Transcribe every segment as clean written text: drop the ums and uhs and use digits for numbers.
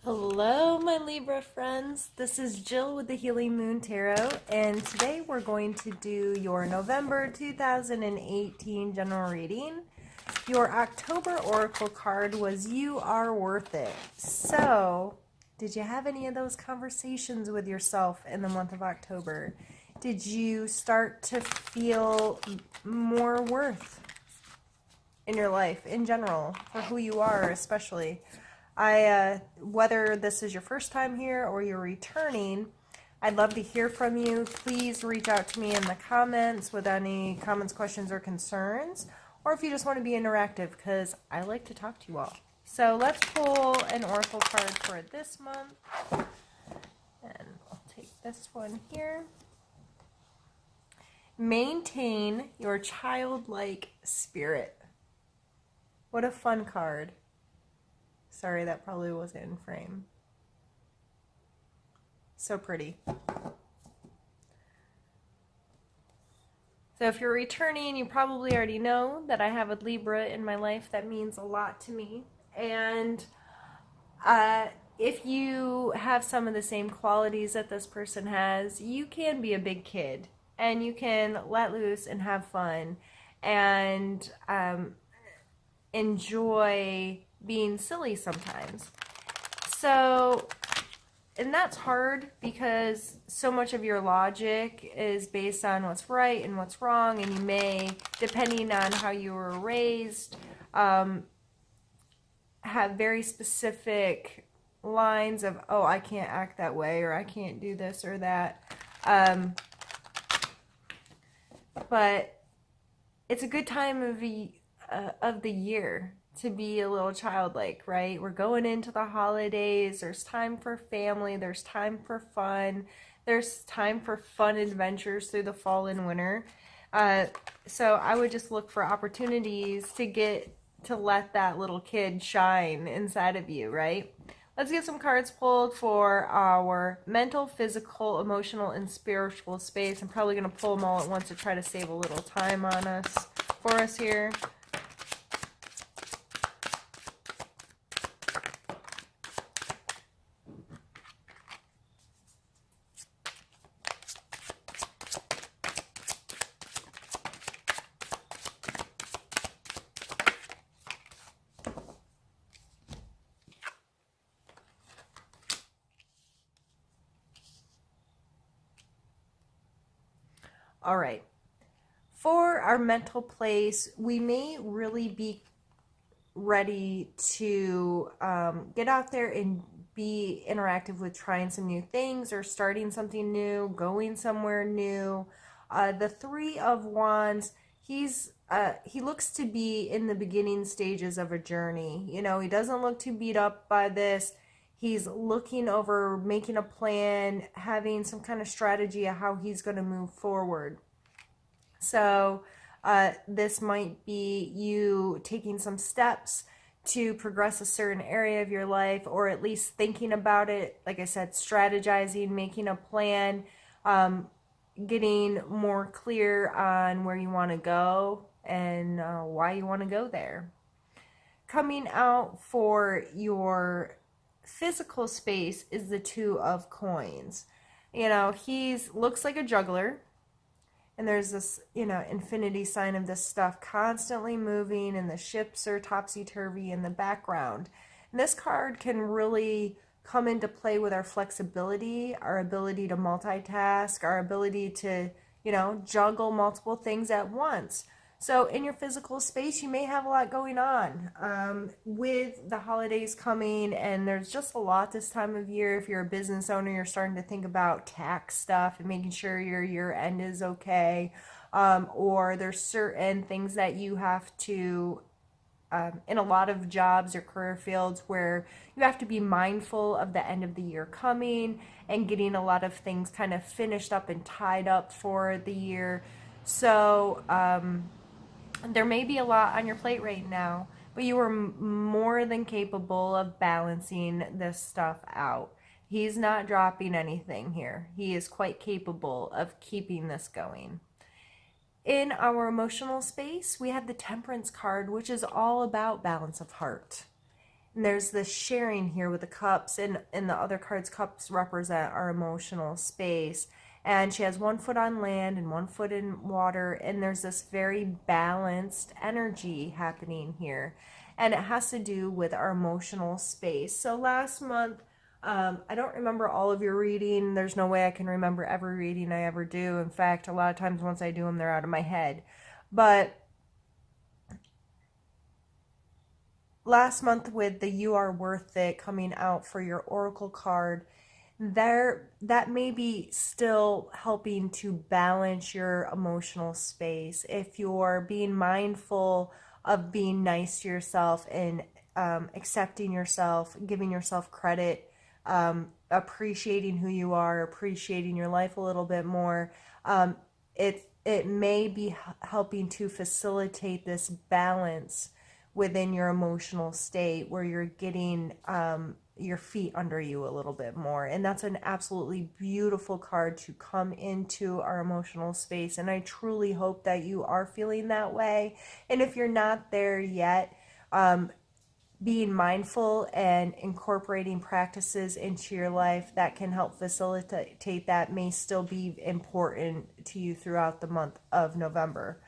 Hello, my Libra friends. This is Jill with the Healing Moon Tarot, and today we're going to do your November 2018 general reading. Your October Oracle card was You Are Worth It. So, did you have any of those conversations with yourself in the month of October? Did you start to feel more worth in your life in general, for who you are especially? Whether this is your first time here or you're returning, I'd love to hear from you. Please reach out to me in the comments with any comments, questions, or concerns, or if you just want to be interactive, because I like to talk to you all. So let's pull an oracle card for this month, and I'll take this one here. Maintain your childlike spirit. What a fun card. Sorry, that probably wasn't in frame. So pretty. So if you're returning, you probably already know that I have a Libra in my life. That means a lot to me. And if you have some of the same qualities that this person has, you can be a big kid. And you can let loose and have fun. And enjoy being silly sometimes. So, and that's hard because so much of your logic is based on what's right and what's wrong, and you may, depending on how you were raised, have very specific lines of, oh, I can't act that way, or I can't do this or that. But it's a good time of the year to be a little childlike, right? We're going into the holidays. There's time for family. There's time for fun. There's time for fun adventures through the fall and winter. So I would just look for opportunities to let that little kid shine inside of you, right? Let's get some cards pulled for our mental, physical, emotional, and spiritual space. I'm probably going to pull them all at once to try to save a little time for us here. All right. For our mental place, we may really be ready to get out there and be interactive with trying some new things or starting something new, going somewhere new. The Three of Wands, he looks to be in the beginning stages of a journey. You know, he doesn't look too beat up by this. He's looking over, making a plan, having some kind of strategy of how he's going to move forward. So this might be you taking some steps to progress a certain area of your life, or at least thinking about it. Like I said, strategizing, making a plan, getting more clear on where you want to go and why you want to go there. Coming out for your physical space is the Two of Coins. You know, looks like a juggler. And there's this, infinity sign of this stuff constantly moving, and the ships are topsy-turvy in the background. And this card can really come into play with our flexibility, our ability to multitask, our ability to, juggle multiple things at once. So in your physical space, you may have a lot going on with the holidays coming, and there's just a lot this time of year. If you're a business owner, you're starting to think about tax stuff and making sure your year end is okay, or there's certain things that you have to, in a lot of jobs or career fields, where you have to be mindful of the end of the year coming and getting a lot of things kind of finished up and tied up for the year. So, there may be a lot on your plate right now, but you are more than capable of balancing this stuff out. He's not dropping anything here. He is quite capable of keeping this going. In our emotional space, we have the Temperance card, which is all about balance of heart. And there's this sharing here with the cups, and in the other cards, cups represent our emotional space. And she has one foot on land and one foot in water, and there's this very balanced energy happening here. And it has to do with our emotional space. So last month, I don't remember all of your reading. There's no way I can remember every reading I ever do. In fact, a lot of times once I do them, they're out of my head. But last month with the You Are Worth It coming out for your oracle card, that may be still helping to balance your emotional space. If you're being mindful of being nice to yourself and accepting yourself, giving yourself credit, appreciating who you are, appreciating your life a little bit more, it may be helping to facilitate this balance within your emotional state where you're getting your feet under you a little bit more. And that's an absolutely beautiful card to come into our emotional space. And I truly hope that you are feeling that way. And if you're not there yet, being mindful and incorporating practices into your life that can help facilitate that may still be important to you throughout the month of November.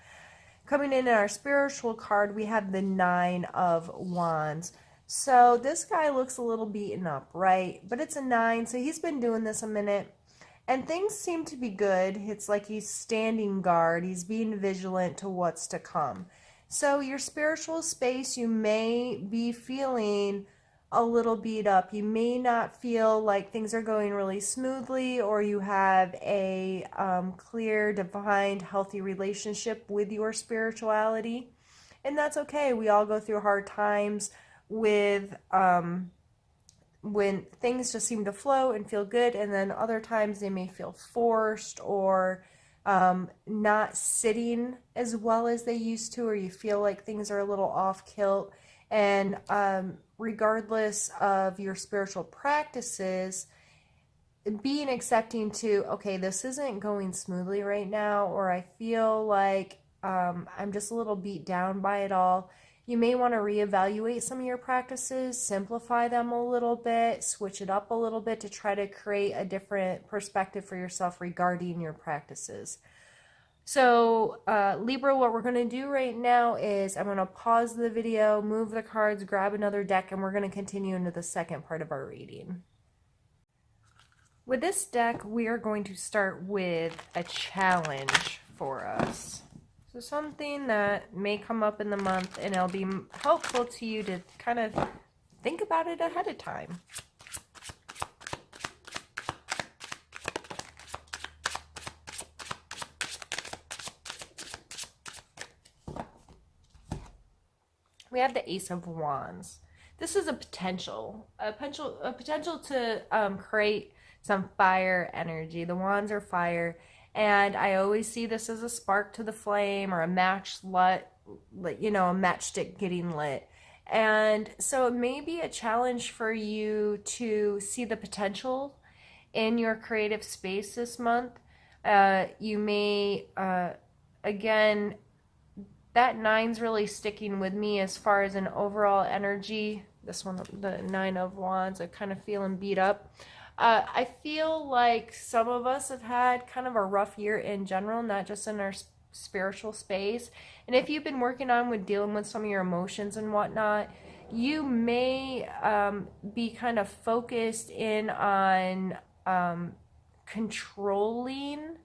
Coming in our spiritual card, we have the Nine of Wands. So this guy looks a little beaten up, right? But it's a 9, so he's been doing this a minute. And things seem to be good. It's like he's standing guard. He's being vigilant to what's to come. So your spiritual space, you may be feeling a little beat up. You may not feel like things are going really smoothly, or you have a clear, defined, healthy relationship with your spirituality. And that's okay. We all go through hard times with when things just seem to flow and feel good, and then other times they may feel forced or not sitting as well as they used to, or you feel like things are a little off kilt. And regardless of your spiritual practices, being accepting to, okay, this isn't going smoothly right now, or I feel like I'm just a little beat down by it all. You may want to reevaluate some of your practices, simplify them a little bit, switch it up a little bit to try to create a different perspective for yourself regarding your practices. So Libra, what we're going to do right now is I'm going to pause the video, move the cards, grab another deck, and we're going to continue into the second part of our reading. With this deck, we are going to start with a challenge for us. So something that may come up in the month, and it'll be helpful to you to kind of think about it ahead of time. We have the Ace of Wands. This is a potential to create some fire energy. The wands are fire, and I always see this as a spark to the flame, or a matchstick getting lit. And so it may be a challenge for you to see the potential in your creative space this month. You may, again, that 9's really sticking with me as far as an overall energy. This one, the 9 of Wands, I'm kind of feeling beat up. I feel like some of us have had kind of a rough year in general, not just in our spiritual space. And if you've been working on with dealing with some of your emotions and whatnot, you may be kind of focused in on controlling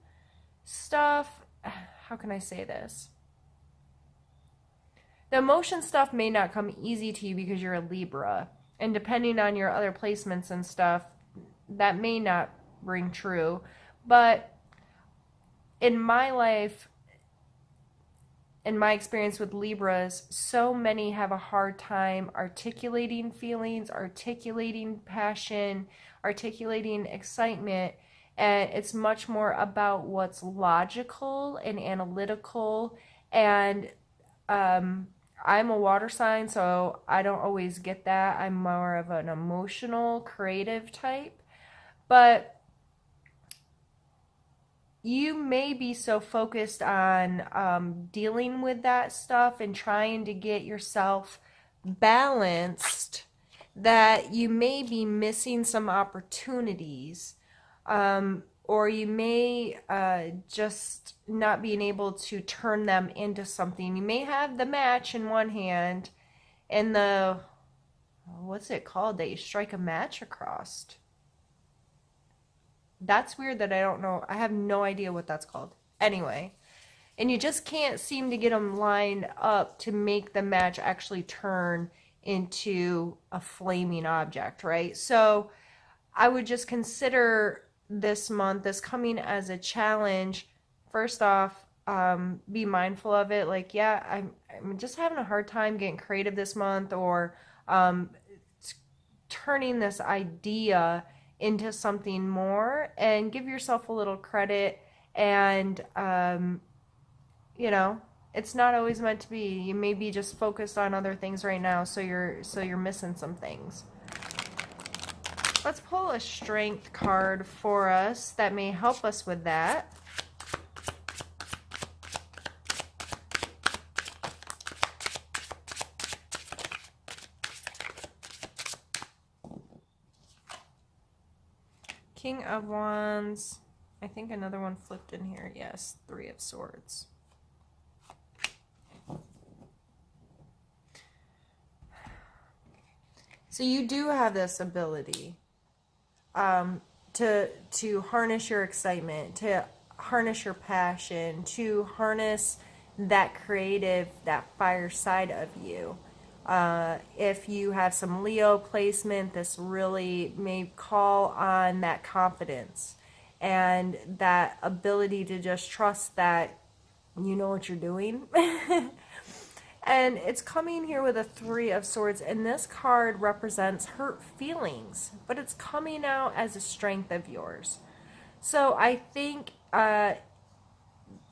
stuff. How can I say this? The emotion stuff may not come easy to you because you're a Libra. And depending on your other placements and stuff, that may not ring true. But in my life, in my experience with Libras, so many have a hard time articulating feelings, articulating passion, articulating excitement. And it's much more about what's logical and analytical. And I'm a water sign, so I don't always get that. I'm more of an emotional, creative type. But you may be so focused on dealing with that stuff and trying to get yourself balanced that you may be missing some opportunities, or you may just not being able to turn them into something. You may have the match in one hand and the, what's it called, that you strike a match across. That's weird that I don't know. I have no idea what that's called. Anyway, and you just can't seem to get them lined up to make the match actually turn into a flaming object, right? So I would just consider this month, this coming as a challenge. First off, be mindful of it. Like, yeah, I'm just having a hard time getting creative this month, or turning this idea into something more, and give yourself a little credit. And you know, it's not always meant to be. You may be just focused on other things right now, so you're missing some things. Let's pull a strength card for us that may help us with that. King of Wands. I think another one flipped in here. Yes, Three of Swords. So you do have this ability to harness your excitement, to harness your passion, to harness that creative, that fire side of you. If you have some Leo placement, this really may call on that confidence and that ability to just trust that you know what you're doing. And it's coming here with a Three of Swords, and this card represents hurt feelings, but it's coming out as a strength of yours. So I think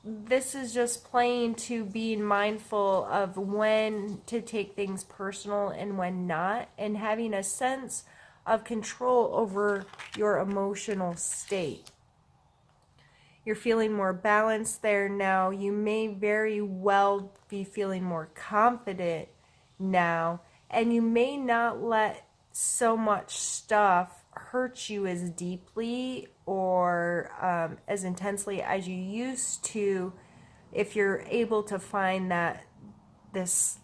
this is just playing to being mindful of when to take things personal and when not, and having a sense of control over your emotional state. You're feeling more balanced there now. You may very well be feeling more confident now, and you may not let so much stuff hurt you as deeply or as intensely as you used to, if you're able to find that this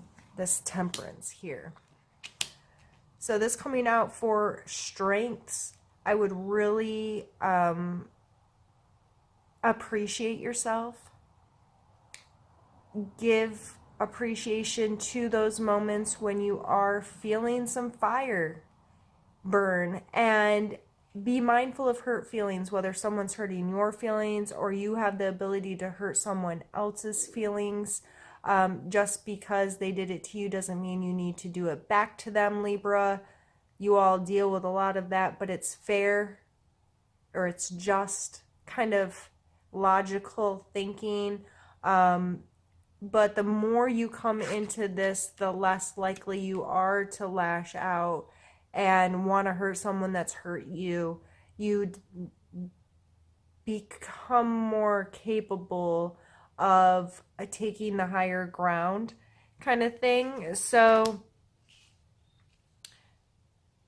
temperance here. So this coming out for strengths, I would really appreciate yourself. Give appreciation to those moments when you are feeling some fire burn, and be mindful of hurt feelings, whether someone's hurting your feelings or you have the ability to hurt someone else's feelings. Just because they did it to you doesn't mean you need to do it back to them, Libra. You all deal with a lot of that, but it's fair, or it's just kind of logical thinking. But the more you come into this, the less likely you are to lash out and want to hurt someone that's hurt you. You become more capable of taking the higher ground kind of thing. So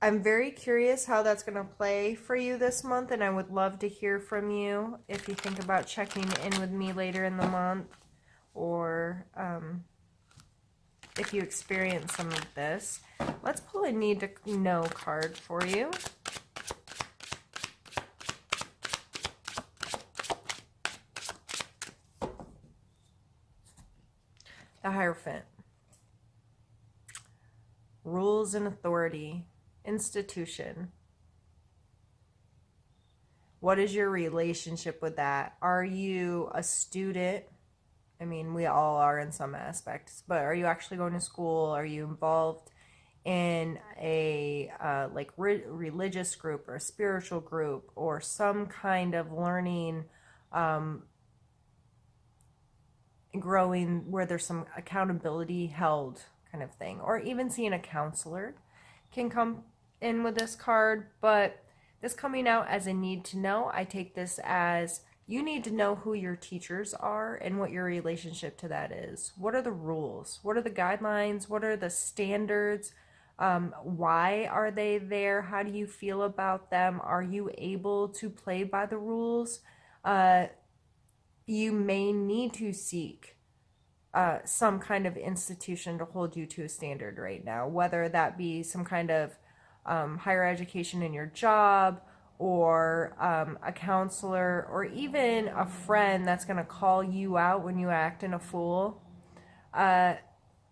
I'm very curious how that's going to play for you this month, and I would love to hear from you if you think about checking in with me later in the month, or if you experience some of this. Let's pull a need to know card for you. The Hierophant. Rules and authority. Institution. What is your relationship with that? Are you a student? I mean, we all are in some aspects, but are you actually going to school? Are you involved in a religious group or a spiritual group, or some kind of learning, growing where there's some accountability held kind of thing? Or even seeing a counselor can come in with this card. But this coming out as a need to know, I take this as you need to know who your teachers are and what your relationship to that is. What are the rules? What are the guidelines? What are the standards Why are they there? How do you feel about them? Are you able to play by the rules? Uh, you may need to seek some kind of institution to hold you to a standard right now, whether that be some kind of higher education in your job, or a counselor, or even a friend that's going to call you out when you act in a fool.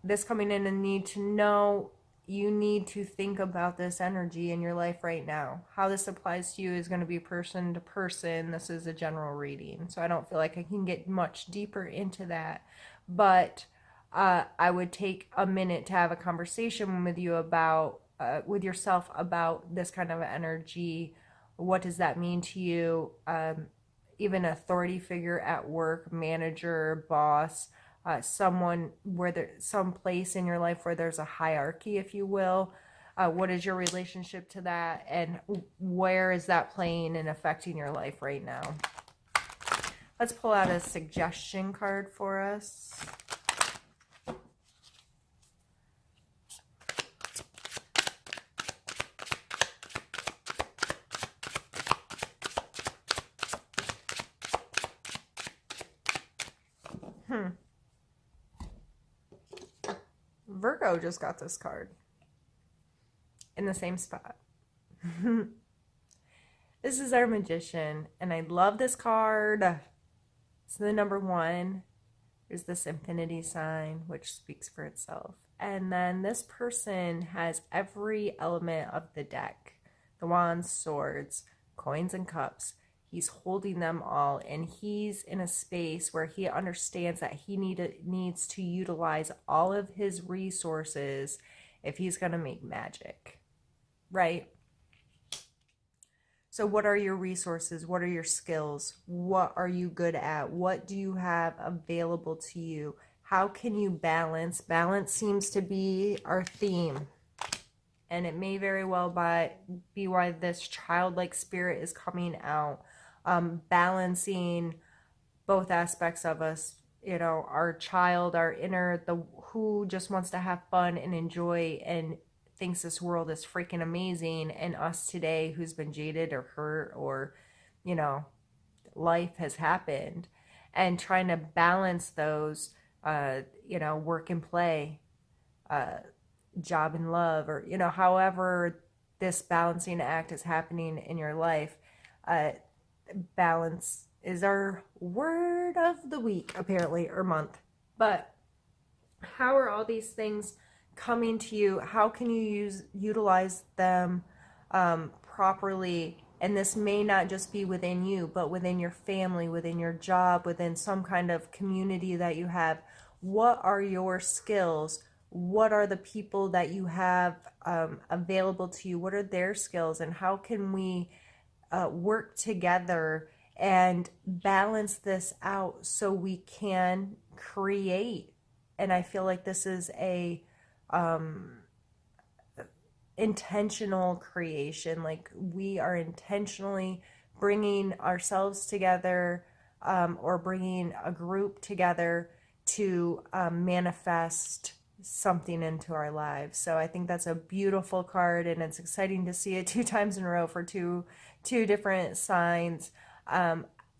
This coming in and need to know, you need to think about this energy in your life right now. How this applies to you is going to be person to person. This is a general reading, so I don't feel like I can get much deeper into that. But I would take a minute to have a conversation with you about, with yourself, about this kind of energy. What does that mean to you? Even authority figure at work, manager, boss, someone where there's some place in your life where there's a hierarchy, if you will. What is your relationship to that, and where is that playing and affecting your life right now? Let's pull out a suggestion card for us. Virgo just got this card in the same spot. This is our Magician, and I love this card. It's the number 1. There's this infinity sign, which speaks for itself. And then this person has every element of the deck: the wands, swords, coins, and cups. He's holding them all, and he's in a space where he understands that he needs to utilize all of his resources if he's going to make magic, right? So what are your resources? What are your skills? What are you good at? What do you have available to you? How can you balance? Balance seems to be our theme. And it may very well be why this childlike spirit is coming out. Balancing both aspects of us, you know, our child, our inner, the who just wants to have fun and enjoy and thinks this world is freaking amazing, and us today who's been jaded or hurt, or, you know, life has happened, and trying to balance those, you know, work and play, job and love, or, you know, however this balancing act is happening in your life. Balance is our word of the week, apparently, or month. But how are all these things coming to you? How can you utilize them properly? And this may not just be within you, but within your family, within your job, within some kind of community that you have. What are your skills? What are the people that you have available to you? What are their skills? And how can we work together and balance this out so we can create? And I feel like this is a intentional creation. Like, we are intentionally bringing ourselves together, or bringing a group together to manifest something into our lives. So I think that's a beautiful card, and it's exciting to see it 2 times in a row for two different signs.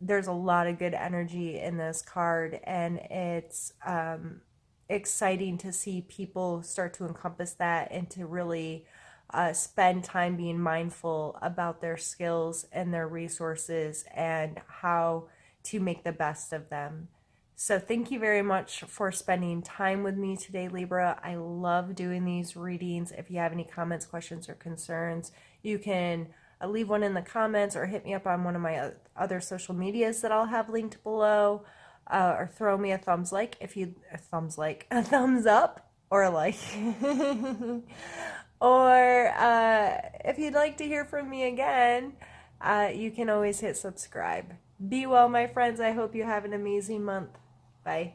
There's a lot of good energy in this card, and it's exciting to see people start to encompass that and to really spend time being mindful about their skills and their resources and how to make the best of them. So thank you very much for spending time with me today, Libra. I love doing these readings. If you have any comments, questions, or concerns, you can leave one in the comments or hit me up on one of my other social medias that I'll have linked below, or throw me a thumbs up or a like. Or if you'd like to hear from me again, you can always hit subscribe. Be well, my friends. I hope you have an amazing month. Bye.